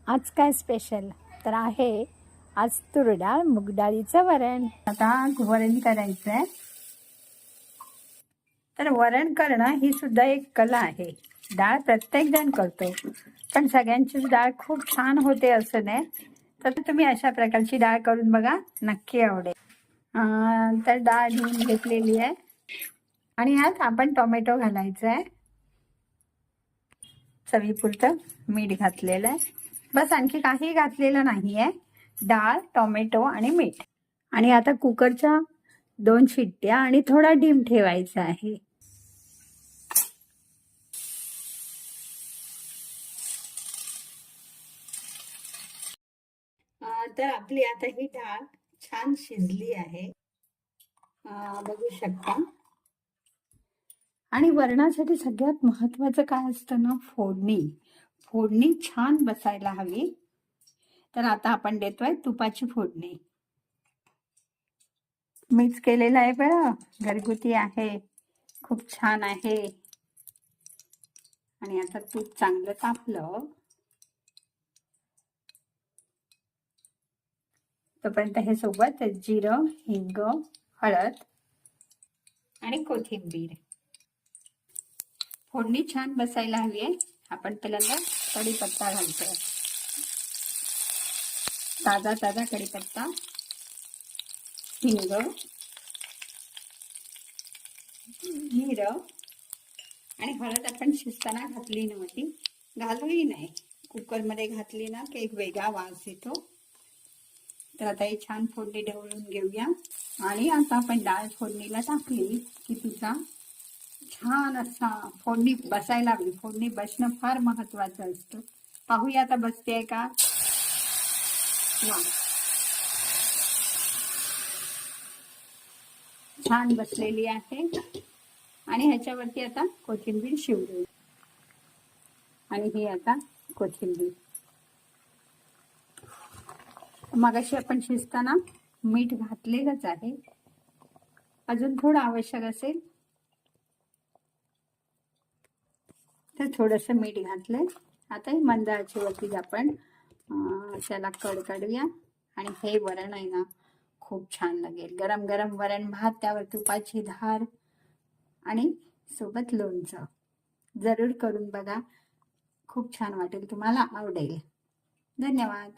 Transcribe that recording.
आज काय स्पेशल तर आहे, आज तूर डाळ मूग डाळीचं वरण. आता वरण करायचं आहे. तर वरण करणं ही सुद्धा एक कला आहे. डाळ प्रत्येक जण करतो, पण सगळ्यांचीच डाळ खूप छान होते असं नाही. तर तुम्ही अशा प्रकारची डाळ करून बघा, नक्की आवडेल. तर डाळ धुवून घेतलेली आहे आणि यात आपण टोमॅटो घालायचं आहे. चवीपुरतं मीठ घातलेलं आहे, बस, आणखी काही घातलेलं नाही आहे. डाळ, टोमॅटो आणि मीठ. आणि आता कुकरच्या 2 शिट्ट्या आणि थोडा डिम ठेवायचा आहे. तर आपली आता ही डाळ छान शिजली आहे, बघू शकता. आणि वरणासाठी सगळ्यात महत्वाचं काय असतं ना, फोडणी. फोडणी छान बसायला हवी. तर आता आपण देतोय तुपाची फोडणी. मिक्स केलेलं आहे बरं, घरगुती आहे, खूप छान आहे. आणि आता तूप चांगलं तापलं तोपर्यंत हे सोबत जिरं, हिंग, हळद आणि कोथिंबीर. फोडणी छान बसायला हवी आहे. आपण पहिल्यांदा कढीपत्ता घालतोय, ताजा ताजा कढीपत्ता, हिंग, जिरं आणि हळद आपण शिजताना घातली नव्हती, घालूही नाही. कुकरमध्ये घातली ना की एक वेगळा वास येतो. तर आता ही छान फोडणी ढवळून घेऊया. आणि आता आपण डाळ फोडणीला टाकली की तिचा छान असा फोडणी बसायला हवी. फोडणी बसणं फार महत्वाचं असतं. पाहूया आता बसते का. वा, छान बसलेली आहे. आणि ह्याच्यावरती आता कोथिंबीर शिवरू. आणि ही आता कोथिंबीर. मगाशी आपण शिजताना मीठ घातलेलंच आहे, अजून थोडं आवश्यक असेल तर थोडंसं मीठ घातलंय. आता ही मंद आचेवरती आपण त्याला कड काढूया. आणि हे वरण आहे ना, खूप छान लागेल. गरम गरम वरण भात, त्यावर तुपाची धार आणि सोबत लोणचं. जरूर करून बघा, खूप छान वाटेल, तुम्हाला आवडेल. धन्यवाद.